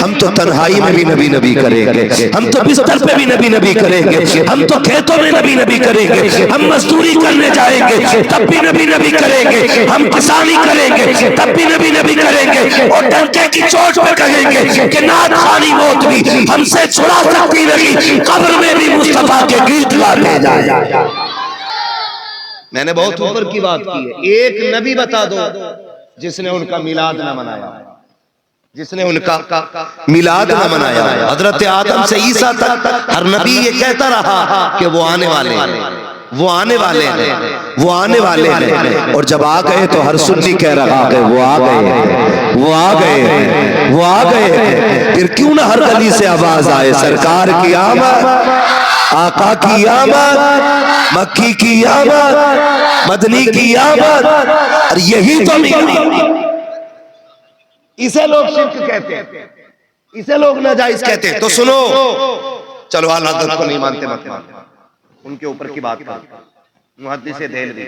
हम तो तन्हाई में भी नबी नबी करेंगे, हम तो बिस्तर पे भी नबी नबी करेंगे, हम तो खेतों में नबी नबी करेंगे, हम मजदूरी करने जाएंगे तब भी नबी नबी करेंगे, हम किसानी करेंगे तब भी नबी नबी करेंगे, और डंके की चोट पे कहेंगे कि नात खानी मौत भी हमसे छुड़ा सकती नहीं, कब्र में भी मुस्तफा के गीत गाते जाए। मैंने बहुत ऊपर की बात की है। एक नबी बता दो जिसने उनका मिलाद न मनाया, जिसने उनका मिलाद न मनाया। हजरत आदम से ईसा तक हर नबी ये कहता रहा कि वो आने वाले हैं, वो आने वाले हैं, वो आने वाले हैं, और जब आ गए तो हर सुन्नी कह रहा है वो आ गए, वो आ गए, वो आ गए। फिर क्यों ना हर गली से आवाज आए सरकार की आमद, आका की आमद, मक्की की आमद, मदनी की आमद। और यही तो इसे लोग शिर्क कहते हैं, इसे लोग नाजायज कहते हैं। तो सुनो, चलो आला हज़रत को नहीं मानते मत मानो, उनके ऊपर की बात करो। मुहद्दिस देहलवी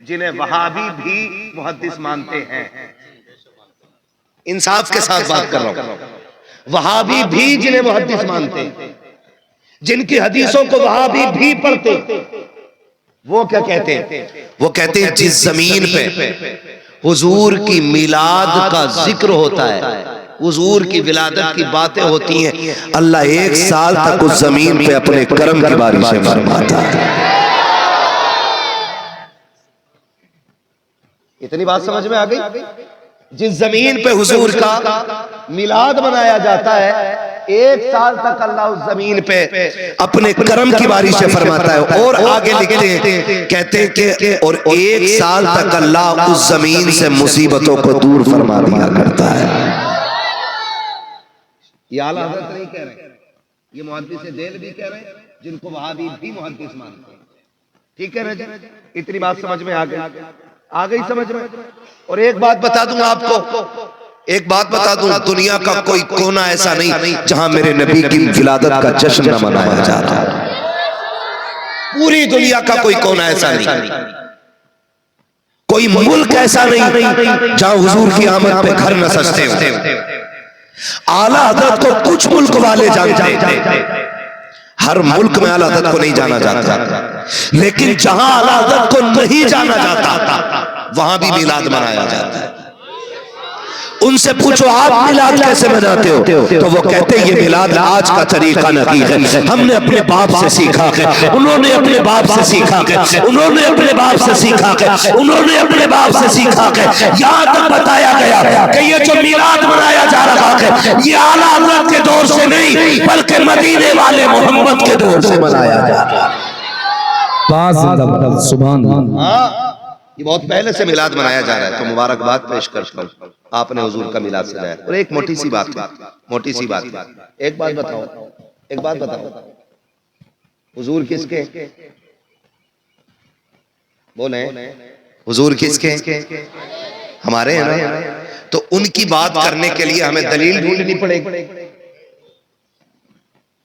जिन्हें वहाबी भी मुहद्दिस मानते हैं, इंसाफ के साथ बात कर रहा हूं, वहाबी भी जिन्हें मुहद्दिस मानते हैं, जिनकी हदीसों को वहाबी भी पढ़ते, वो क्या कहते हैं? वो कहते हैं जिस जमीन पे हुजूर की मिलाद का जिक्र होता है, हुजूर की विलादत की बातें होती हैं, अल्लाह एक साल तक उस जमीन पे अपने करम की बारिशें फरमाता है। इतनी बात समझ में आ गई? जिस जमीन पे हुजूर का मिलाद मनाया जाता है, एक साल तक अल्लाह उस जमीन पे अपने करम की बारिशें फरमाता है। और आगे लिखते हैं, कहते हैं कि और एक साल तक अल्लाह उस जमीन से मुसीबतों को दूर फरमा दिया करता है। ये आला हज़रत नहीं कह रहे, ये मुहद्दिस देहलवी कह रहे हैं, जिनको वहाबी भी मुहद्दिस मानते हैं। ठीक है ना जी? इतनी बात समझ में आ गई? आ गई समझ में? और एक बात बता दूं आपको, एक बात बता दूं, दुनिया का कोई कोना ऐसा नहीं जहां मेरे नबी की विलादत का जश्न न मनाया जा रहा है। पूरी दुनिया का कोई कोना ऐसा नहीं, कोई मुल्क ऐसा नहीं जहां हुजूर की आमद पे घर न सजते हो। आला हज़रत को कुछ मुल्क वाले जानते हैं, हर मुल्क में आला हज़रत को नहीं जाना जाता, लेकिन जहां आला हज़रत को नहीं जाना जाता वहां भी मिलाद मनाया जाता है। उनसे पूछो आप मिलाद कैसे मनाते हो, तो वो कहते हैं ये मिलाद आज का तरीका नहीं है, हमने अपने बाप से सीखा है, उन्होंने अपने बाप से सीखा है, उन्होंने अपने बाप से सीखा है, उन्होंने अपने बाप से सीखा है। यहाँ तक बताया गया कि ये जो मिलाद मनाया जा रहा है ये आला हज़रत के दौर से नहीं बल्कि मदीने वाले मोहम्मद के दौर से मनाया जा रहा है। सुभान अल्लाह, ये बहुत पहले से मिलाद मनाया जा रहा है। तो मुबारकबाद पेश कर आपने हुजूर का मिलाद सजाया। और एक मोटी सी बात, मोटी सी बात, एक बात बताओ, एक बात बताओ, हुजूर किसके? बोले हुजूर किसके? हमारे हैं ना। तो उनकी बात करने के लिए हमें दलील ढूंढनी पड़ेगी,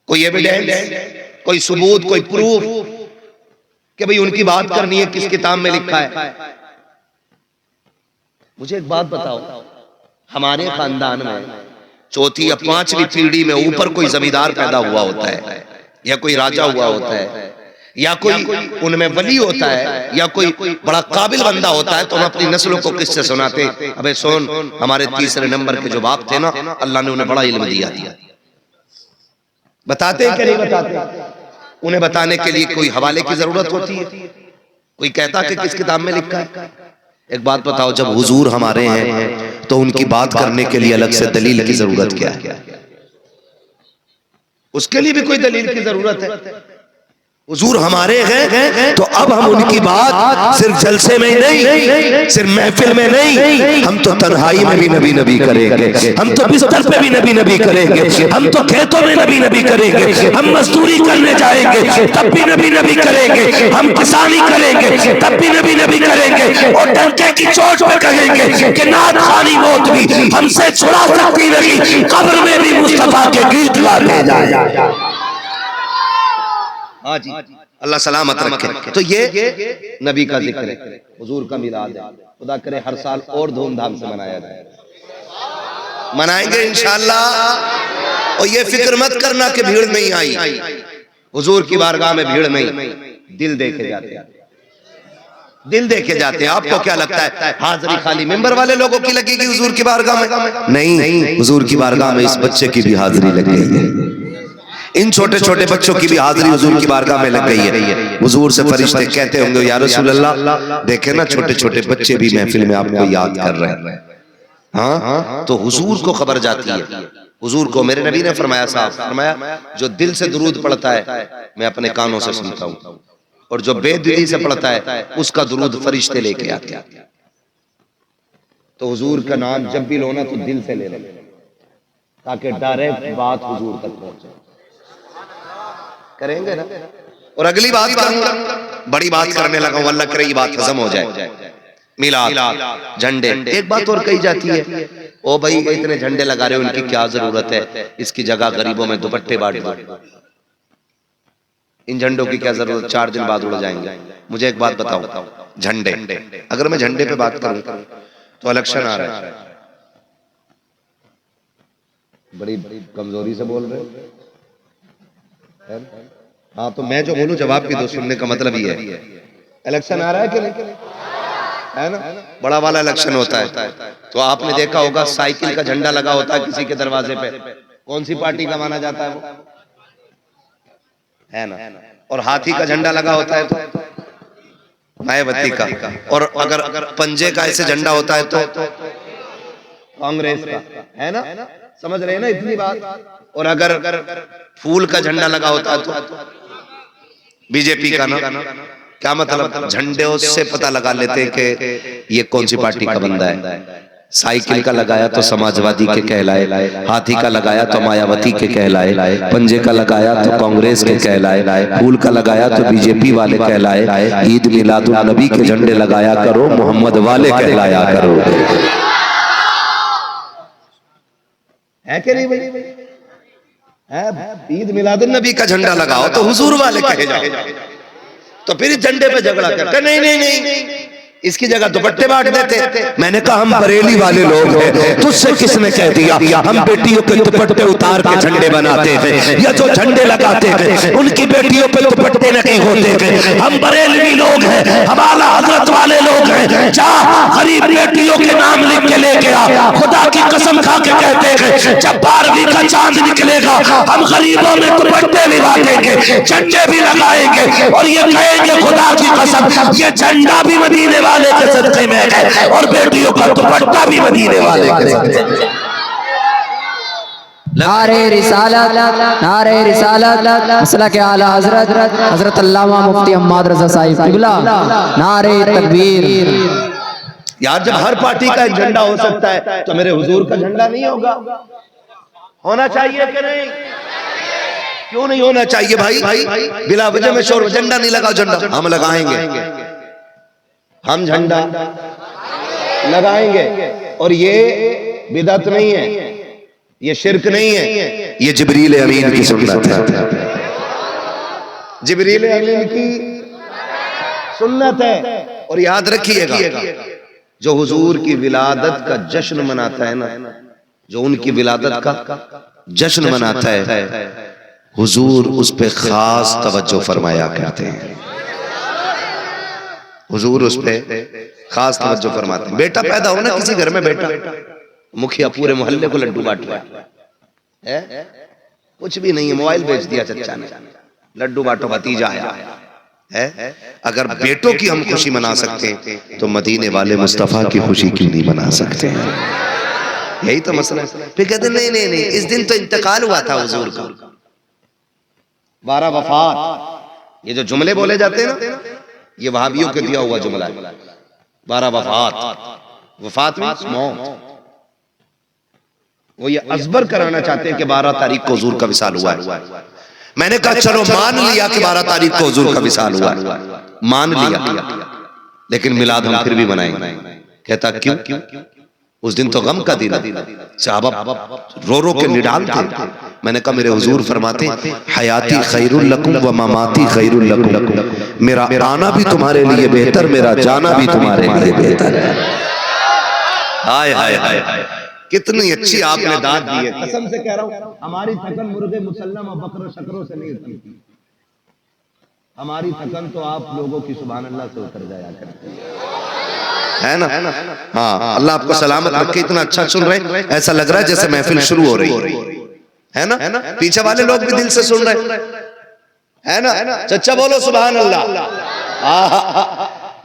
कोई एविडेंस, कोई सबूत, कोई प्रूफ कि भाई उनकी बात करनी है, किस किताब में लिखा है। मुझे एक बात बताओ, हमारे खानदान में चौथी या पांचवी पीढ़ी में ऊपर कोई जमींदार पैदा हुआ होता है, या कोई राजा हुआ होता है, या कोई उनमें वली होता है, या कोई बड़ा काबिल बंदा होता है, तो हम अपनी नस्लों को किससे सुनाते? अबे सुन, हमारे तीसरे नंबर के जो बाप थे ना, अल्लाह ने उन्हें बड़ा इल्म दिया। बताते हैं कि नहीं बताते? उन्हें बताने के लिए कोई हवाले की जरूरत होती है, कोई कहता कि किस किताब में लिखा है। एक बात बताओ, जब हुजूर हमारे हैं तो उनकी बात करने के लिए अलग से दलील की जरूरत क्या है? उसके लिए भी कोई दलील की जरूरत है। हुजूर हमारे हैं तो अब हम उनकी बात सिर्फ जलसे में नहीं, सिर्फ महफिल में नहीं, हम तो तन्हाई में भी नबी नबी करेंगे, हम तो बिस्तर पे भी नबी नबी करेंगे, हम तो खेतों में नबी नबी करेंगे, हम मजदूरी करने जाएंगे तब भी नबी नबी करेंगे, हम किसानी करेंगे तब भी नबी नबी करेंगे, और डंके की चोट पे कहेंगे कि नात खानी मौत भी हमसे छुड़ा सकती नहीं, कब्र में भी मुस्तफा के गीत गाते जाए। हाँ जी, अल्लाह सलामत रखे। तो ये नबी का जिक्र है, हुजूर का मिलाद है। खुदा करे हर साल और धूमधाम से मनाया जाए। मनाएंगे इंशाअल्लाह। और ये फिक्र मत करना कि भीड़ नहीं आई, हुजूर की बारगाह में भीड़ नहीं, दिल देखे जाते हैं, दिल देखे जाते हैं। आपको क्या लगता है हाजिरी खाली मेंबर वाले लोगों की लगेगी हुजूर की बारगाह में? नहीं, हुजूर की बारगाह में इस बच्चे की भी हाजिरी लग गई है, इन छोटे छोटे बच्चों की भी हाजिरी हुजूर की बारगाह में लग गई है। हुजूर से फरिश्ते कहते होंगे या रसूल अल्लाह, देखे ना छोटे छोटे बच्चे भी महफिल में आपको याद कर रहे हैं। हाँ, तो हुजूर को खबर जाती है। हुजूर को मेरे नबी ने फरमाया, साहब फरमाया, जो दिल से दुरूद पढ़ता है मैं अपने कानों से सुनता हूँ, और जो बेदिली से पढ़ता है उसका दुरूद फरिश्ते लेके आते हैं। तो हुजूर का नाम जब भी लो ना तो दिल से ले लो, ताकि डायरेक्ट बात हुजूर तक पहुंचे। करेंगे ना? और अगली बात करूंगा, बड़ी बात करने लगा हूं, अल्लाह करे ये बात हजम हो जाए। मिलाद, झंडे, एक बात और कही जाती है, ओ भाई इतने झंडे लगा रहे हो, उनकी क्या जरूरत है, इसकी जगह गरीबों में दुपट्टे बांट दो। इन झंडों की क्या जरूरत, 4 दिन बाद उड़ जाएंगे। मुझे एक बात बताओ, झंडे, अगर मैं झंडे पे बात करूं तो इलेक्शन आ रहा है, बड़ी कमजोरी से बोल रहे हो। हाँ, तो मैं जो बोलूं जवाब भी दो, सुनने का मतलब ये है। इलेक्शन आ रहा है कि नहीं? है ना? बड़ा वाला इलेक्शन होता है, तो आपने देखा होगा साइकिल का झंडा लगा होता है किसी के दरवाजे पे, कौन सी पार्टी का माना जाता है वो? है ना? और हाथी का झंडा लगा होता है तो मायावती का, और अगर पंजे का ऐसे झंडा होता है तो कांग्रेस का, है ना? समझ रहे हैं ना इतनी बात? और अगर फूल का झंडा लगा होता है तो बीजेपी का ना। क्या मतलब, झंडे से पता लगा लेते हैं कि ये कौन सी पार्टी का बंदा है। साइकिल का लगाया तो समाजवादी के कहलाए, हाथी का लगाया तो मायावती के कहलाए, पंजे का लगाया तो कांग्रेस के कहलाए, फूल का लगाया तो बीजेपी वाले कहलाए। ईद मिलादुन नबी के झंडे लगाया करो, मोहम्मद वाले कहलाया करो। है कि नहीं भाई? ईद मिलादुन नबी का झंडा लगाओ तो हुजूर वाले कहे जाओ, तो फिर इस झंडे पे झगड़ा करते नहीं नहीं नहीं, इसकी जगह दुपट्टे बांट देते। मैंने कहा हम बरेली वाले लोग हैं, तुझसे किसने कह दिया हम बेटियों के दुपट्टे उतार के झंडे बनाते थे, या जो झंडे लगाते थे उनकी बेटियों पे दुपट्टे नहीं होते थे। हम बरेलवी लोग हैं, हम आला हजरत वाले लोग हैं। जा गरीब बेटियों के नाम लिख के लेके आ, खुदा की कसम खा के कहते हैं जब 12वीं का चांद निकलेगा हम गरीबों में दुपट्टे भी बांटेंगे, झंडे भी लगाएंगे, और ये कहेंगे खुदा की कसम ये झंडा भी मदीने वाले के सदके में है और बेटियों का दुपट्टा भी मदीने वाले के सदके में। नारे रिसालत, नारे रिसालत, मसला के आला हजरत हजरत अल्लामा मुफ्ती अहमद रज़ा साहिब किबला, नारे तकबीर। यार जब हर पार्टी का एक झंडा हो सकता है तो मेरे हुजूर का झंडा नहीं होगा? होना चाहिए कि नहीं? क्यों नहीं होना चाहिए भाई? बिला वजह में शोर, झंडा नहीं लगा, झंडा हम लगाएंगे, हम झंडा लगाएंगे। और ये बिदअत नहीं है, ये शिरक नहीं है, ये जिब्रील अमीन की सुन्नत है। जिब्रील अमीन की सुन्नत है। और याद रखिएगा, जो हुजूर की विलादत का जश्न मनाता है ना, जो उनकी विलादत का जश्न मनाता है, हुजूर उस पे खास तवज्जो फरमाया करते हैं। हुजूर उस पे खास तवज्जो फरमाते हैं। बेटा पैदा हो ना किसी घर में, बेटा मुखिया पूरे मोहल्ले को लड्डू बांट रहा है, कुछ भी नहीं है, मोबाइल बेच दिया चच्चा ने, लड्डू बांटो भतीजा आया है। अगर बेटों की हम खुशी मना सकते हैं तो मदीने वाले मुस्तफा की खुशी क्यों नहीं मना सकते हैं? यही तो मसला है। फिर कहते नहीं नहीं नहीं, इस दिन तो इंतकाल हुआ था हुजूर का, 12 वफात। ये जो जुमले बोले जाते हैं ना, ये वहाबियों के दिया हुआ जुमला है। 12 वफात, वफात मींस मौत। वो ये अजबर कराना चाहते हैं कि 12 तारीख को हुजूर का विसाल हुआ है। मैंने कहा चलो मान लिया कि 12 तारीख को हुजूर का विसाल हुआ, मान लिया, लेकिन मिलाद हम फिर भी मनाएंगे। कहता क्यों? उस दिन तो गम का दिन है, सहाबा रो रो के निडाल थे। मैंने कहा मेरे हुजूर फरमाते हयाती खैरुल लकुम व ममाती खैरुल लकुम, मेरा आना भी तुम्हारे लिए बेहतर, मेरा जाना भी तुम्हारे लिए बेहतर है। हाय हाय हाय, कितनी अच्छी आपने दाद दी है, कसम से कह रहा हूं, हमारी थकन मुर्गे मुसल्लम और बकरों शकरों से नहीं उतरती, हमारी थकन तो आप लोगों की सुभान अल्लाह से उतर जाया करती है ना। हाँ, अल्लाह आपको सलामत रखे। इतना अच्छा सुन रहे, ऐसा लग रहा है जैसे महफिल शुरू हो रही है ना। पीछे वाले लोग भी दिल से सुन रहे है ना। चच्चा बोलो सुभान अल्लाह।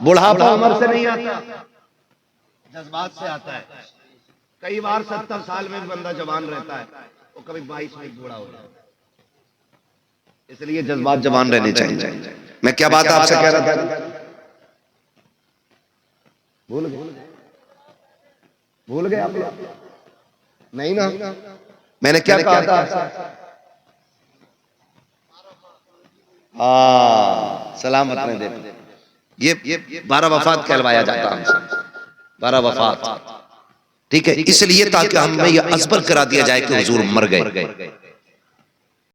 बुढ़ापा उम्र से नहीं आता, जज्बात से आता है। कई बार 70 साल में बंदा जवान रहता है, वो कभी 22 में बूढ़ा हो जाता है। इसलिए जज्बात जवान रहने चाहिए। मैं क्या बात आपसे कह रहा था, भूल गए आप लोग? नहीं ना, मैंने क्या कहा था आपसे? सलामत रहे दे। ये 12 वफात कहलवाया जाता हमसे, 12 वफात, ठीक है। इसलिए ताकि हमें यह असबर करा दिया जाए कि हुजूर मर गए।